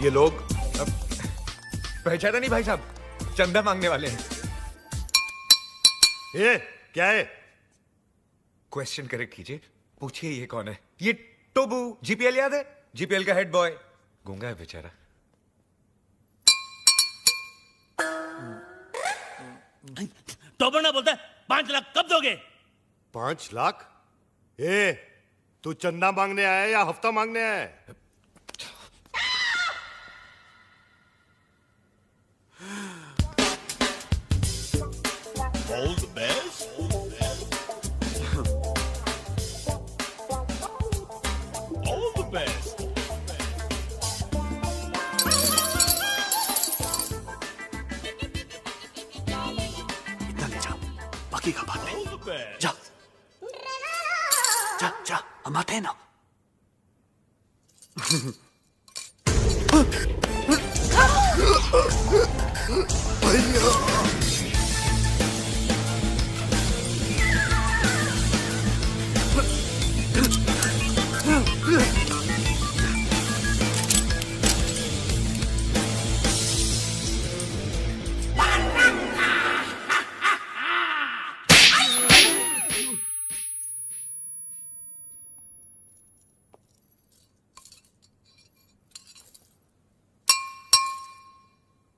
ये लोग पहचाना नहीं भाई साहब, चंदा मांगने वाले हैं। ये क्या है? क्वेश्चन करेक्ट कीजिए, पूछिए ये कौन है? ये टोबू, जीपीएल याद है? जीपीएल का हेड बॉय, गूंगा है बेचारा। टोबू ना बोलता है 5 लाख कब दोगे? 5 लाख? तू चंदा मांगने आया या हफ्ता मांगने आया है? All the best. All the best. इतना ले जा, बाकी का बाद में। All the best. जा जा जा, हम आते हैं ना।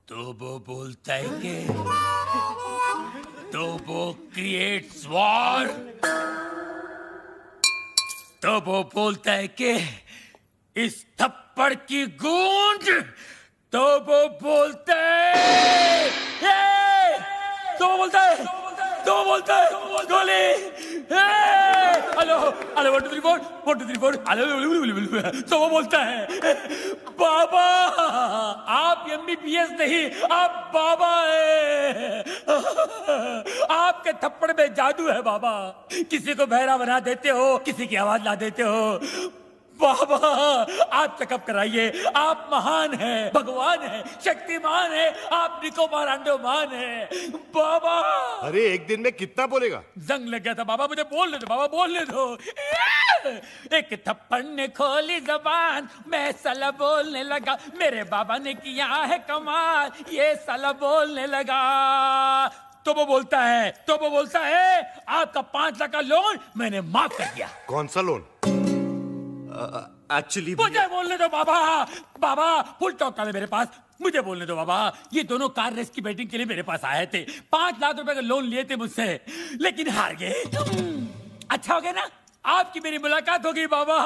तो वो बोलता है कि तो वो क्रिएट्स वॉर। तो वो बोलता है कि इस थप्पड़ की गूंज। तो वो बोलता है तो वो बोलता है गोली। Hello hello 1 2 3 4 1 2 3 4 hello. तो वो बोलता है बाबा, आप एमबीबीएस नहीं, आप बाबा है। आपके थप्पड़ में जादू है बाबा। किसी को बहरा बना देते हो, किसी की आवाज ला देते हो। बाबा आप चेकअप कराइए, आप महान हैं, भगवान हैं, शक्तिमान हैं, आप निकोबार अंडोमान हैं बाबा। अरे एक दिन में कितना बोलेगा? जंग लग गया था बाबा, मुझे बोलने दो बाबा, बोलने दो। एक थप्पड़ ने खोली जबान, मैं साला बोलने लगा। मेरे बाबा ने किया है कमाल, ये साला बोलने लगा। तो वो बोलता है आपका 5 लाख का लोन मैंने माफ कर दिया। कौन सा लोन? एक्चुअली मुझे बोलने दो बाबा फुल टॉक था मेरे पास, मुझे बोलने दो बाबा। ये दोनों कार रेस की बैटिंग के लिए मेरे पास आए थे, 5 लाख रुपए का लोन लिए थे मुझसे, लेकिन हार गए। अच्छा हो गया ना, आपकी मेरी मुलाकात हो गई बाबा।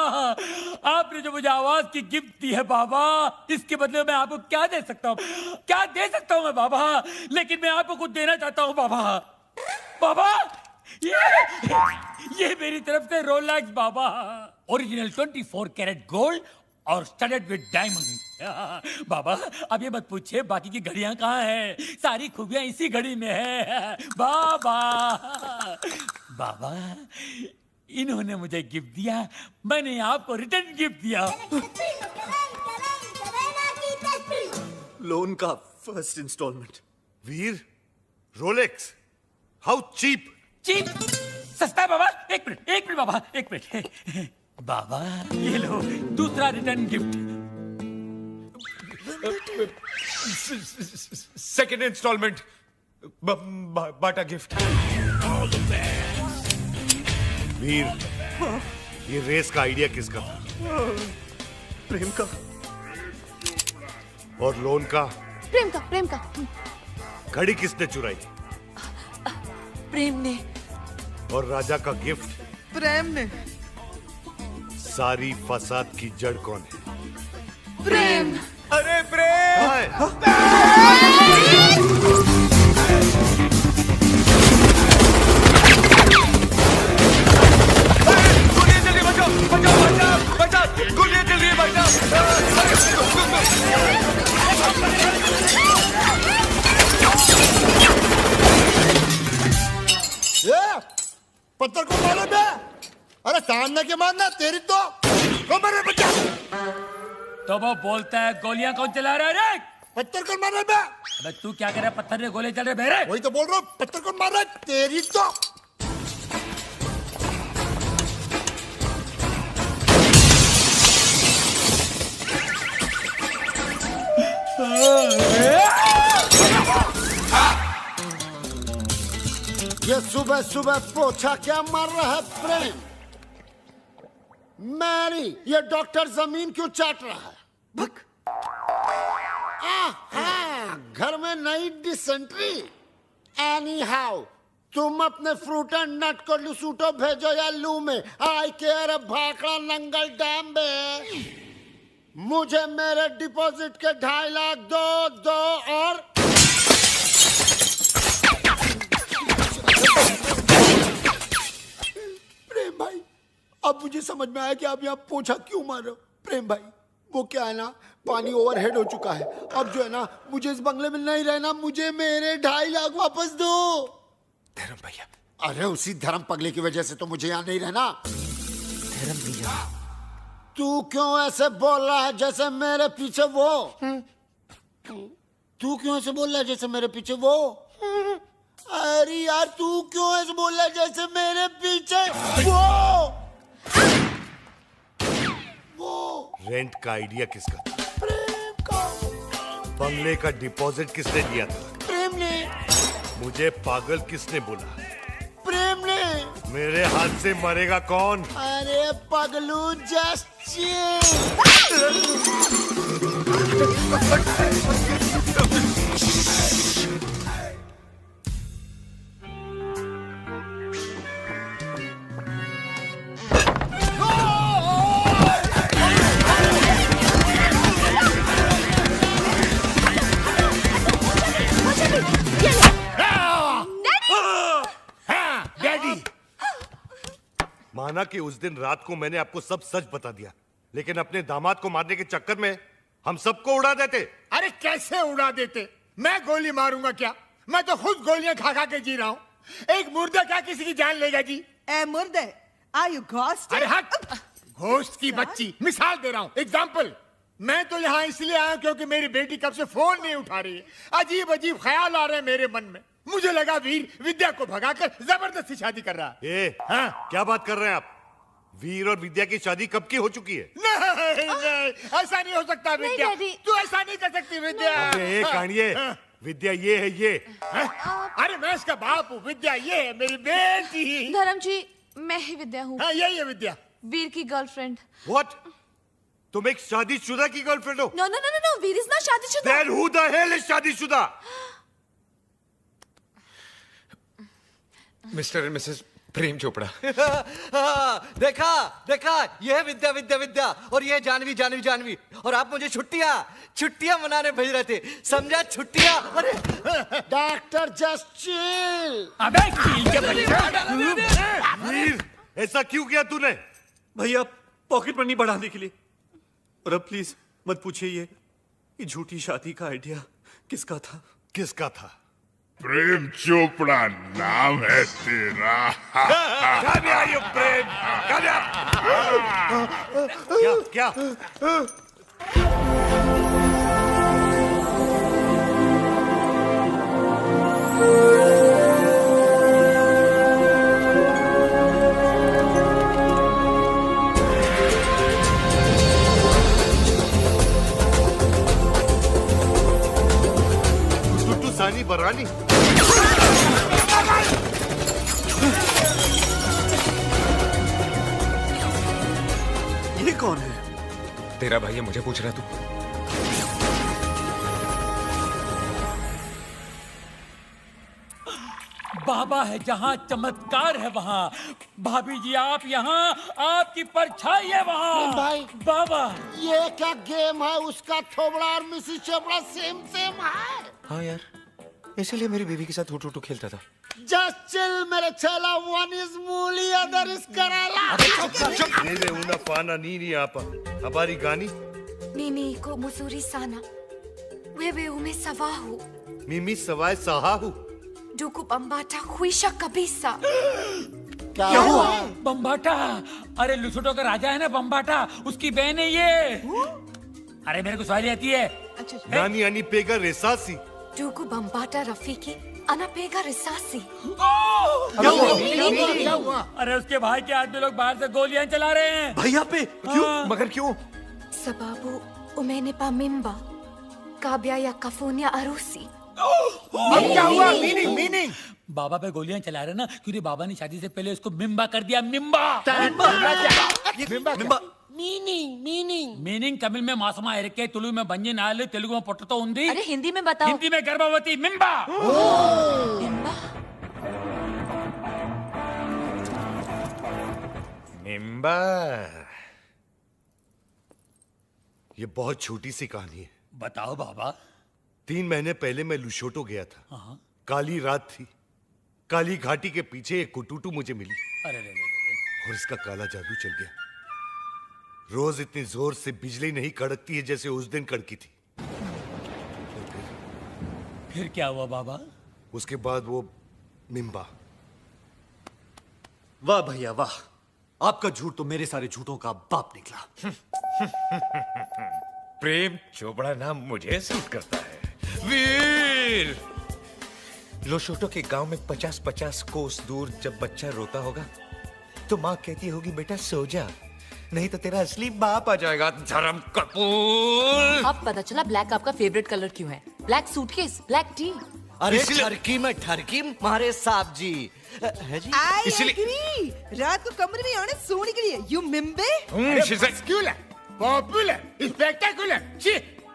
आपने जो मुझे आवाज की गिफ्ट दी है बाबा, इसके बदले में आपको क्या दे सकता हूँ मैं बाबा। लेकिन मैं आपको कुछ देना चाहता हूँ बाबा। ये मेरी तरफ से रोलेक्स बाबा, ओरिजिनल 24 कैरेट गोल्ड और स्टडेड विद डायमंड। बाबा अब ये मत पूछिए बाकी की घड़ियां कहाँ हैं, सारी खूबियां इसी घड़ी में है बाबा। इन्होंने मुझे गिफ्ट दिया, मैंने आपको रिटर्न गिफ्ट दिया। लोन का first installment. Veer, Rolex, how cheap. Cheap सस्ता है बाबा। एक मिनट बाबा, एक मिनट बाबा, ये लो दूसरा रिटर्न गिफ्ट। सेकेंड इंस्टॉलमेंट, बाटा गिफ्ट। वीर, ये रेस का आइडिया किसका था? प्रेम का। और लोन का? प्रेम का। घड़ी किसने चुराई? प्रेम ने। और राजा का गिफ्ट? प्रेम ने। सारी फसाद की जड़ कौन है? प्रेम। अरे प्रेम! गोलियां चल रही, बचाओ! गोलियां चल रही है भाई साहब। पत्थर को मारो बे। अरे सामने के मारना तेरी तो मेरे बच्चा। तो वो बोलता है गोलियां कौन चला रहा है रे? पत्थर को मार रहा बे। अबे तू क्या कर रहा है, पत्थर ने गोले चल रहे मेरे। वही तो बोल रहा हूँ, पत्थर को मार रहा है तेरी तो। ये सुबह सुबह पोछा क्या मार रहा है प्रेम? मैरी, ये डॉक्टर जमीन क्यों चाट रहा है? भक। घर में नई डिसेंट्री। एनी हाउ, तुम अपने फ्रूट एंड नट को लुसूटो भेजो या लू में। आई केयर भाखड़ा नंगल डैम में। मुझे मेरे डिपॉजिट के 2.5 लाख दो और प्रेम भाई, अब मुझे समझ में आया कि आप यहाँ पोछा क्यों मार रहे हो। प्रेम भाई, वो क्या है ना, पानी ओवरहेड हो चुका है। अब जो है ना, मुझे इस बंगले में नहीं रहना। मुझे मेरे 2.5 लाख वापस दो। धर्म भैया। अरे उसी धर्म पगले की वजह से तो मुझे यहाँ नहीं रहना। धर्म भैया। तू क्यों ऐसे बोल रहा है जैसे मेरे पीछे वो? तू क्यों ऐसे बोल रहा है जैसे मेरे पीछे वो? अरे यार, तू क्यों ऐसे बोल रहा है जैसे मेरे पीछे वो? रेंट का आइडिया किसका था? प्रेम का। बंगले का डिपॉजिट किसने दिया था? प्रेम ने। मुझे पागल किसने बोला? प्रेम ने। मेरे हाथ से मरेगा कौन? अरे पगलू, जस्ट चिल। माना कि उस दिन रात को मैंने आपको सब सच बता दिया, लेकिन अपने दामाद को मारने के चक्कर में हम सबको उड़ा देते। अरे कैसे उड़ा देते? मैं गोली मारूंगा क्या? मैं तो खुद गोलियां खा खा के जी रहा हूँ। एक मुर्दा क्या किसी की जान लेगा जी? ए मुर्दे, आर यू घोस्ट? अरे हट! घोस्ट की बच्ची, मिसाल दे रहा हूँ, एग्जाम्पल। मैं तो यहाँ इसलिए आया क्योंकि मेरी बेटी कब से फोन नहीं उठा रही है। अजीब अजीब ख्याल आ रहे हैं मेरे मन में। मुझे लगा वीर विद्या को भगाकर जबरदस्ती शादी कर रहा है। हाँ? क्या बात कर रहे हैं आप? वीर और विद्या की शादी कब की हो चुकी है? नहीं, ऐसा नहीं हो सकता विद्या। तू ऐसा नहीं कर सकती विद्या। अबे कानिए, विद्या ये है ये। अरे मैं इसका बाप हूँ, विद्या ये है मेरी बेटी। धर्म जी, मैं ही विद्या हूँ। हाँ, यही है विद्या, वीर की गर्लफ्रेंड। What? तुम एक शादीशुदा की गर्लफ्रेंड हो? No no no no, Veer is not शादीशुदा। Then who the hell is शादीशुदा? Mr and Mrs Prem Chopra. देखा देखा, ये है विद्या विद्या विद्या, और ये है जानवी जानवी जानवी। और आप मुझे छुट्टियां मनाने भेज रहे थे, समझा? छुट्टियां। अरे डॉक्टर, जस्ट चिल। अबे कील के बच्चा! वीर, ऐसा क्यों किया तूने? भैया, पॉकेट मनी बढ़ाने के लिए। और अब प्लीज मत पूछिए ये झूठी शादी का आइडिया किसका था? किसका था? प्रेम चोपड़ा नाम है तेरा। प्रेम क्या? टुटू सानी बरानी। ये कौन है? तेरा भाई है, मुझे पूछ रहा तू? बाबा है जहाँ चमत्कार है वहाँ। भाभी जी आप यहाँ, आपकी परछाई है वहाँ। भाई, बाबा, ये क्या गेम है? उसका थोबड़ा और मिसिस चोपड़ा सेम सेम है। हाँ यार, इसीलिए मेरी बीवी के साथ टू खेलता था। जस्ट चिल मेरे चेला, वन इज मूली, अदर इज कराला। Nene unafana nini hapa? Habari gani? Mimi iko mzuri sana. Wewe umesahau. Mimi sawai sahahu. Ndugu Bambata huisha kabisa. क्या हुआ? बम्बाटा, अरे लुसुटो का राजा है ना बम्बाटा, उसकी बहन है ये। अरे मेरे को सवाल आती है। Nani anipega risasi? Ndugu Bambata Rafiki anapiga risasi. क्या हुआ? अरे उसके भाई के आदमी लोग बाहर से गोलियां चला रहे हैं। भैया पे? क्यों? मगर क्यों? Sababu umenipa mimba. काब्या या कफून या अरूसी। अब क्या हुआ? मीनिंग मीनिंग बाबा पे गोलियां चला रहे ना, क्योंकि बाबा ने शादी से पहले उसको मिम्बा कर दिया। मिम्बा मीनिंग मीनिंग मीनिंग तमिल में मासमा एरके, तुलु में बंजी नाल, तेलुगु में पोटतो उंदी, अरे हिंदी में बताओ। हिंदी में गर्भवती। मिम्बा। मिम्बा? निम्बा। ये बहुत छोटी सी कहानी है। बताओ बाबा। 3 महीने पहले मैं लुशोटो गया था। काली रात थी। काली घाटी के पीछे एक कुटुटू मुझे मिली अरे रे रे रे। और इसका काला जादू चल गया। रोज इतनी जोर से बिजली नहीं कड़कती है जैसे उस दिन कड़की थी। फिर क्या हुआ बाबा? उसके बाद वो मिम्बा। वाह भैया वाह, आपका झूठ तो मेरे सारे झूठों का बाप निकला। प्रेम चोपड़ा नाम मुझे सूट करता है। वीर, लोशोटो के गांव में 50-50 कोस दूर जब बच्चा रोता होगा तो माँ कहती होगी बेटा सो जा, नहीं तो तेरा असली बाप आ जाएगा। धर्म कपूर। अब पता चला ब्लैक आपका फेवरेट कलर क्यों है। Black suitcase, black T. अरे इसलिए- ठरकी में ठरकी मारे साहब जी। है जी? आई इसलिए- एग्री। रात को कमरे में आने सोने के लिए यू मिम्बे। स्कूलर पॉपुलर स्पेक्टेकुलर ची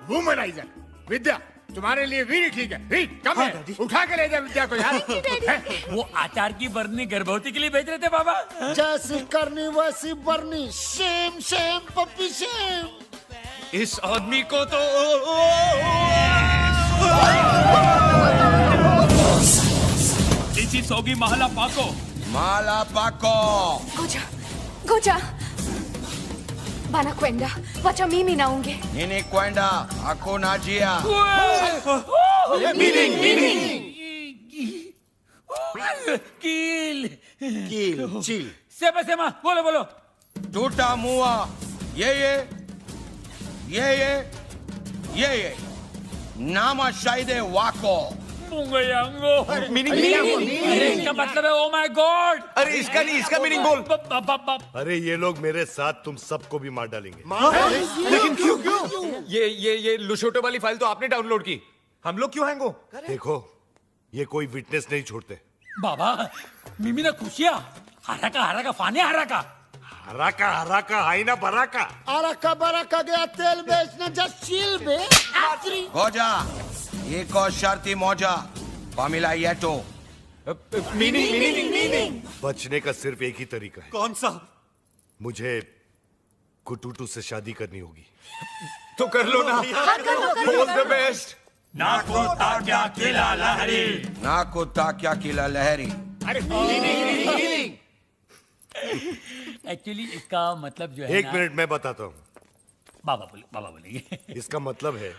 वुमनाइजर। विद्या तुम्हारे लिए वीर ठीक है। वीर कम है, उठा के ले जा विद्या को यार। वो आचार की बरनी गर्भवती के लिए भेज रहे थे बाबा। जैसी करनी वैसी बरनी। Shame shame puppy shame. इस आदमी को तो इसी सोगी महला पाको। माला पाको। Goja, Goja. Banakwenda, wacha mimi naonge. Nini kwenda hakuna njia। कील। कील चील। सेमा सेमा बोलो बोलो। टूटा मुआ ये नामा शायदे वाको। मुंगयांगो। मीनिंग अरे इसका मतलब है ओ माय गॉड। अरे इसका नहीं, इसका मीनिंग बोल। अरे ये लोग मेरे साथ तुम सबको भी मार डालेंगे। लेकिन क्यों? ये लुशोटो वाली फाइल तो आपने डाउनलोड की, हम लोग क्यों हैंगो? देखो ये कोई विटनेस नहीं छोड़ते। बाबा मिमी ने खुशिया हरा का फाने हरा का हाई ना बरा का। अरका बरका गया तेल बेचने जस्ट चील बे। गोजा ये को शर्ती मोजा पामिला येटो। मीनिंग बचने का सिर्फ एक ही तरीका है। कौन सा? मुझे कुटुटू से शादी करनी होगी। तो कर लो ना। All the best. नाको ताक्या किला लहरी। अरे एक्चुअली इसका मतलब जो है एक मिनट मैं बताता हूँ। बाबा बोलेंगे। इसका मतलब है